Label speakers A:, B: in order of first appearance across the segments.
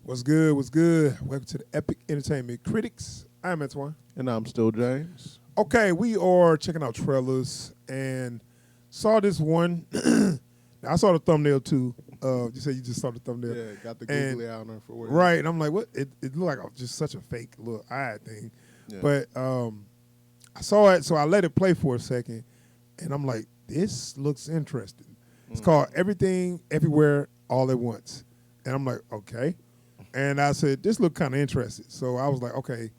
A: What's good? What's good? Welcome to the Epic Entertainment Critics. I'm Antoine.
B: And I'm still James.
A: Okay, we are checking out trailers and saw this one. I saw the thumbnail too. You said you just saw the thumbnail.
B: Yeah, got the googly eye on her for what.
A: Right, and I'm like, what? It looked like just such a fake little eye thing.
B: Yeah.
A: But I saw it, so I let it play for a second, and I'm like, this looks interesting. It's called Everything, Everywhere, All at Once. And I'm like, okay. And I said, this looked kind of interesting. So I was like, okay,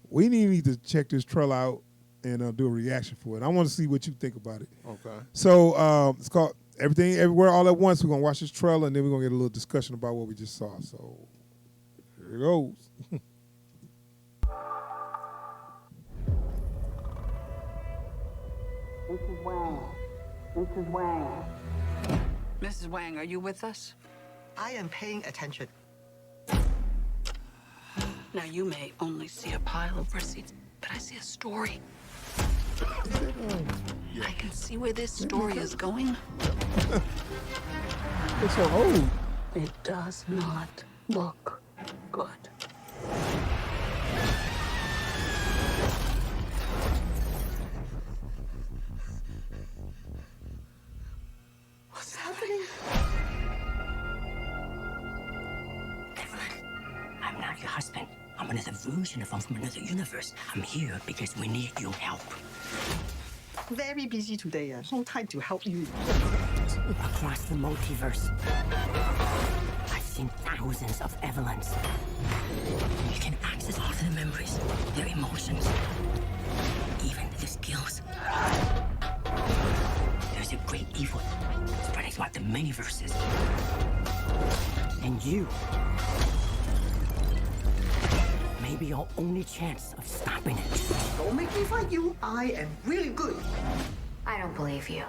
A: we need to check this trailer out and do a reaction for it. I want to see what you think about it.
B: Okay.
A: So it's called Everything, Everywhere, All at Once. We're going to watch this trailer, and then we're going to get a little discussion about what we just saw. So here it goes.
C: Mrs. Wang. Mrs. Wang.
D: Mrs. Wang, are you with us?
E: I am paying attention.
D: Now, you may only see a pile of receipts, but I see a story. I can see where this story is going.
A: It's so old.
D: It does not look good.
E: What's happening?
F: Evelyn, I'm not your husband. I'm another version of him from another universe. I'm here because we need your help.
E: Very busy today. No time to help you.
F: Across the multiverse, I've seen thousands of Evelyns. You can access all their memories, their emotions, even their skills. There's a great evil spreading throughout the many verses. And you may be our only chance of stopping it.
E: Don't make me fight you. I am really good.
G: I don't believe you.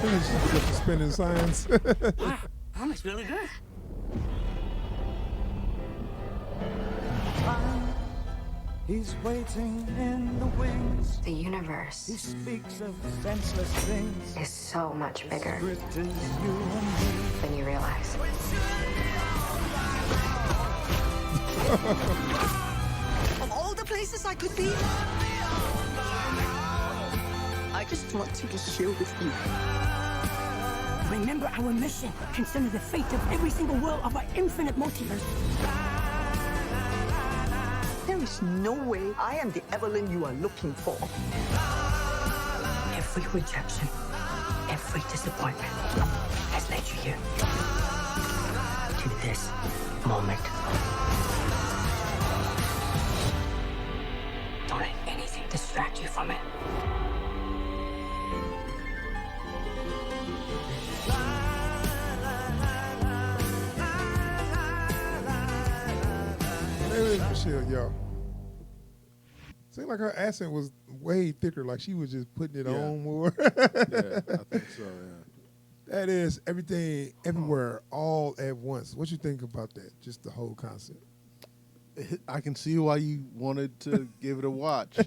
A: She's got the spinning signs.
F: Wow, that was really good.
H: He's waiting in the wings.
G: The
H: He
G: universe
H: speaks of senseless things.
G: is so much bigger
H: Script is you and me.
G: than you realize.
E: Of all the places I could be, I just want to be here with you.
F: Remember our mission. Consider the fate of every single world of our infinite multiverse.
E: There is no way I am the Evelyn you are looking for.
F: Every rejection, every disappointment has led you here. To this moment. Don't let anything distract you from it.
A: There is Michelle Yeoh. Seemed like her accent was way thicker, like she was just putting it on more.
B: Yeah, I think so, yeah.
A: That is Everything, Everywhere, All at Once. What you think about that? Just the whole concept.
B: I can see why you wanted to give it a watch.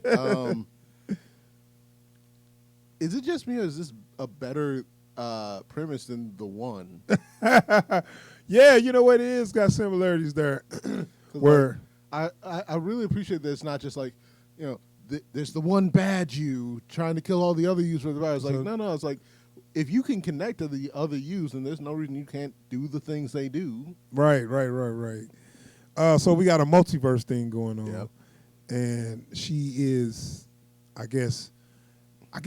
B: Is it just me, or is this a better premise than the one?
A: Yeah, you know what it is? Got similarities there. Where
B: I really appreciate that it's not just like, you know, there's the one bad you trying to kill all the other yous for the virus. Like, no, it's like, if you can connect to the other yous, then there's no reason you can't do the things they do.
A: Right. So we got a multiverse thing going on.
B: Yep.
A: And she is, I guess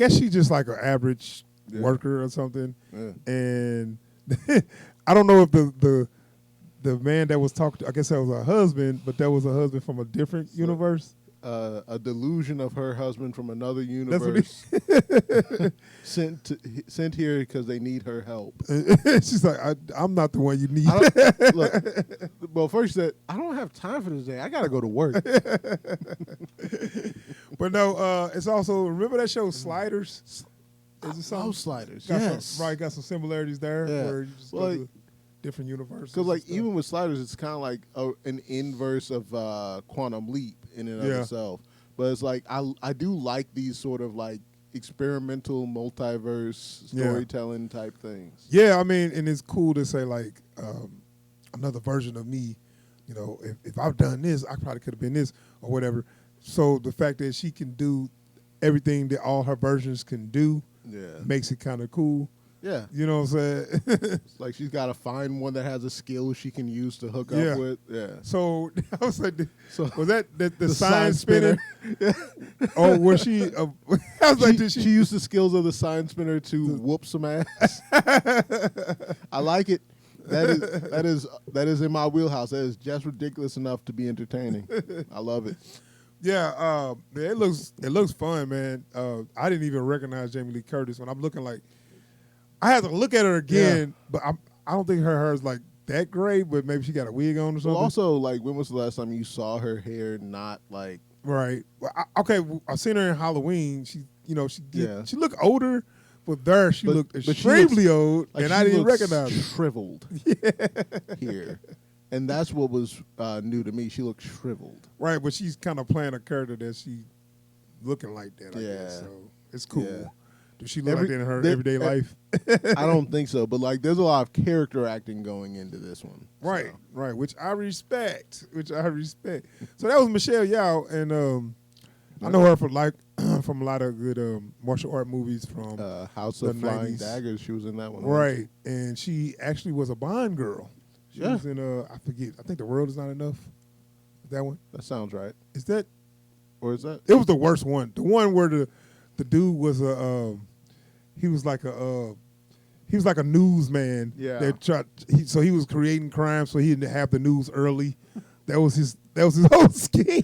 A: she's just like an average worker or something.
B: Yeah.
A: And I don't know if the man that was talking to, I guess that was her husband, but that was a husband from a different universe.
B: A delusion of her husband from another
A: That's what
B: universe sent here because they need her help.
A: She's like, I'm not the one you need.
B: Look, well, first she said, I don't have time for this day. I gotta go to work.
A: But no, it's also, remember that show Sliders? Is it something?
B: Sliders,
A: Got
B: yes.
A: some, got some similarities there
B: Yeah.
A: where you just
B: Well,
A: go to different universes.
B: Because like
A: and stuff.
B: even with Sliders, it's kind of like an inverse of Quantum Leap in and of
A: Yeah.
B: itself. But it's like I do like these sort of like experimental multiverse storytelling type things.
A: Yeah, I mean, and it's cool to say like another version of me. You know, if I've done this, I probably could have been this or whatever. So the fact that she can do everything that all her versions can do makes it kind of cool.
B: Yeah.
A: You know what I'm saying?
B: It's like she's got to find one that has a skill she can use to hook up with. Yeah.
A: So I was like, was that the
B: sign
A: sign spinner? Or was she? I was like,
B: she used the skills of the sign spinner to whoop some ass. I like it. That is in my wheelhouse. That is just ridiculous enough to be entertaining. I love it.
A: Yeah, it looks fun, man. I didn't even recognize Jamie Lee Curtis when I'm looking like. I had to look at her again, but I don't think her hair is like that great. But maybe she got a wig on or something.
B: Well, also, like, when was the last time you saw her hair not like
A: right? Well, I've seen her in Halloween. She looked older, but there she looked extremely old, like, and I didn't recognize her.
B: Shriveled here. And that's what was new to me. She looked shriveled.
A: Right, but she's kind of playing a character that she looking like that, I guess. So it's cool. Yeah. Does she look like that in her everyday life?
B: I don't think so. But, like, there's a lot of character acting going into this one.
A: Right, right, which I respect. So that was Michelle Yeoh, and I know her from a lot of good martial art movies from
B: House of Flying Daggers. She was in that one.
A: Right, and she actually was a Bond girl. She was in I forget. I think The World Is Not Enough. That one.
B: That sounds right.
A: Is that?
B: Or is that?
A: It was the worst one. The one where the dude was he was like a newsman.
B: Yeah.
A: So he was creating crime so he didn't have the news early. That was his whole scheme.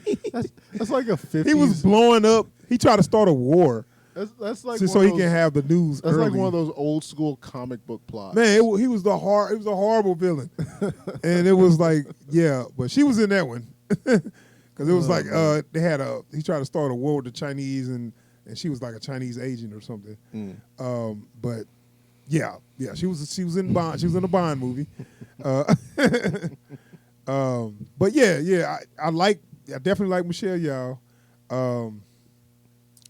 B: That's like a 50s.
A: He was blowing up. He tried to start a war.
B: That's like
A: so he can have the news
B: That's
A: early.
B: like one of those old school comic book plots.
A: Man, he was a horrible villain. And it was like, yeah, but she was in that one. Because it was he tried to start a war with the Chinese and she was like a Chinese agent or something. But yeah, she was in Bond. She was in a Bond movie. But yeah, I definitely like Michelle Yeoh.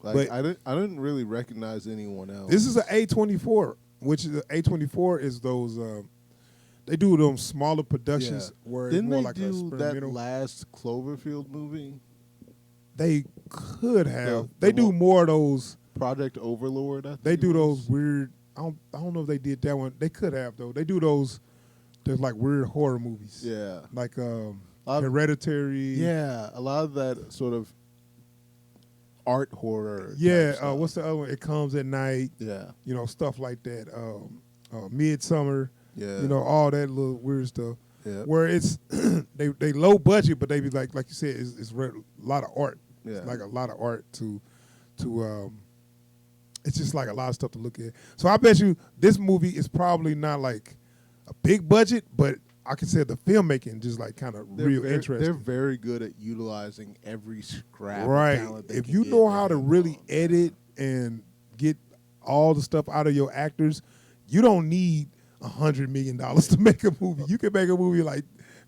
B: But I didn't really recognize anyone else.
A: This is an A24, which is A24 is those they do those smaller productions where it's
B: Didn't
A: more
B: they
A: like
B: do that
A: experimental.
B: last Cloverfield movie?
A: They could have. They do more of those.
B: Project Overlord. I think
A: They do those weird. I don't know if they did that one. They could have though. They do those. There's like weird horror movies.
B: Yeah.
A: Like Hereditary.
B: Yeah, a lot of that sort of art horror.
A: Yeah. What's the other one? It Comes at Night.
B: Yeah.
A: You know, stuff like that. Midsummer.
B: Yeah.
A: You know, all that little weird stuff.
B: Yeah.
A: Where it's they low budget, but they be like you said, it's a lot of art.
B: Yeah.
A: It's like a lot of art to it's just like a lot of stuff to look at. So I bet you this movie is probably not like a big budget, but I could say the filmmaking just like kind of real interesting.
B: They're very good at utilizing every scrap
A: right.
B: of talent they
A: if
B: can
A: you
B: get
A: know how to really edit and get all the stuff out of your actors, you don't need $100 million to make a movie. You can make a movie like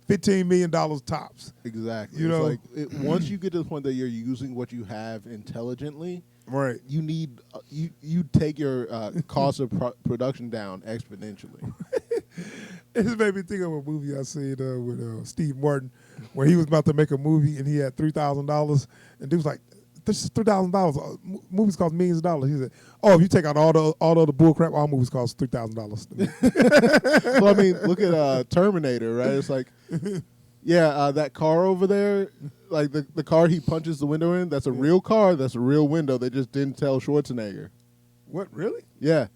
A: $15 million tops.
B: Exactly.
A: You know,
B: once you get to the point that you're using what you have intelligently,
A: right?
B: You need you take your cost of production down exponentially.
A: It just made me think of a movie I seen with Steve Martin, where he was about to make a movie and he had $3,000, and dude was like, "This is $3,000. Movies cost millions of dollars." He said, "Oh, if you take out all the other bull crap, all movies cost $3,000."
B: Well, I mean, look at Terminator, right? It's like, that car over there, like the car he punches the window in, that's a real car, that's a real window. They just didn't tell Schwarzenegger.
A: What, really?
B: Yeah.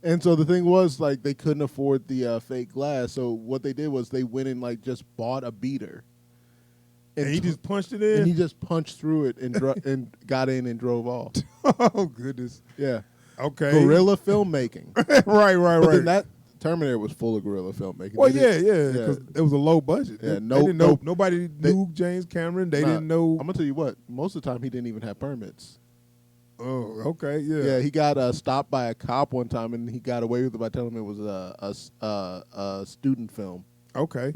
B: And so the thing was, like, they couldn't afford the fake glass, so what they did was they went and, like, just bought a beater.
A: And he just punched it in?
B: And he just punched through it and and got in and drove off.
A: Oh, goodness.
B: Yeah.
A: Okay.
B: Guerrilla filmmaking.
A: Right.
B: But then that Terminator was full of guerrilla filmmaking.
A: Well, because it was a low budget.
B: Yeah,
A: nobody knew James Cameron. They didn't know.
B: I'm going to tell you what, most of the time he didn't even have permits.
A: Oh, okay, yeah.
B: Yeah, he got stopped by a cop one time, and he got away with it by telling him it was a student film.
A: Okay.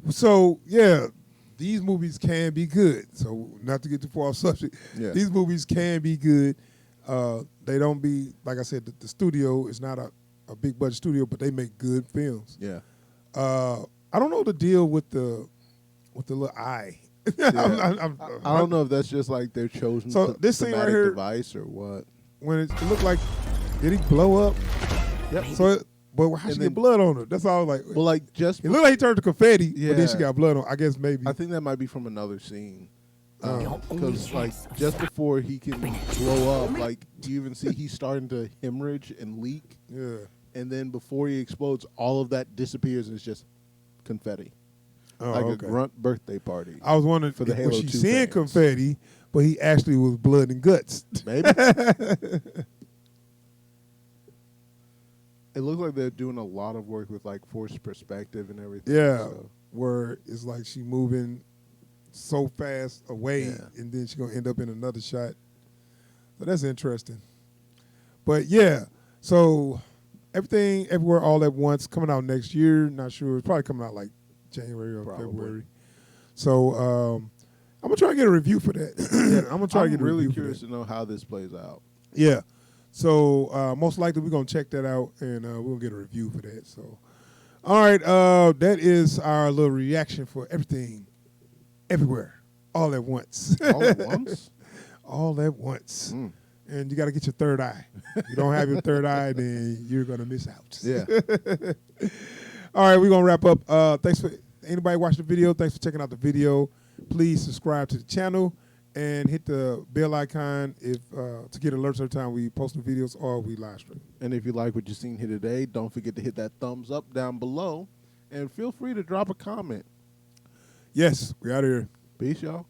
A: So, yeah, these movies can be good. So, not to get too far off subject, these movies can be good. They don't be, like I said, the studio is not a big budget studio, but they make good films.
B: Yeah.
A: I don't know the deal with the little eye.
B: Yeah. I don't know if that's just like their chosen
A: this scene right here,
B: device or what.
A: when it looked like, did he blow up?
B: Yep.
A: So, but how she get blood on her? That's all. Like,
B: well, like just
A: it looked like he turned to confetti,
B: Yeah.
A: but then she got blood on. I guess maybe.
B: I think that might be from another scene.
F: Your only
B: Because like
F: chance of
B: just
F: survival.
B: before he can blow up, like you even see he's starting to hemorrhage and leak,
A: yeah.
B: and then before he explodes, all of that disappears and it's just confetti,
A: Oh,
B: like
A: okay.
B: a grunt birthday party.
A: I was wondering
B: for the
A: was
B: Halo
A: she
B: 2
A: seeing
B: fans.
A: confetti, but he actually was blood and guts.
B: Maybe. It looks like they're doing a lot of work with like forced perspective and everything.
A: Yeah,
B: so.
A: where it's like she moving so fast away,
B: Yeah.
A: and then she's gonna end up in another shot. So that's interesting. But yeah, so everything, everywhere, all at once, coming out next year. Not sure. It's probably coming out like January or
B: Probably.
A: February. So I'm gonna try to get a review for that. I'm gonna try to get a
B: really
A: review
B: curious
A: for
B: to know how this plays out.
A: that. Yeah. So most likely we're gonna check that out, and we'll get a review for that. So, all right, that is our little reaction for everything, everywhere, all at once.
B: All at once?
A: All at once.
B: Mm.
A: And you got to get your third eye. If you don't have your third eye, then you're gonna miss out.
B: Yeah.
A: All right, we're gonna wrap up. Thanks for anybody watching the video. Thanks for checking out the video. Please subscribe to the channel and hit the bell icon if to get alerts every time we post the videos or we live stream.
B: And if you like what you've seen here today, don't forget to hit that thumbs up down below. And feel free to drop a comment.
A: Yes, we out of here.
B: Peace, y'all.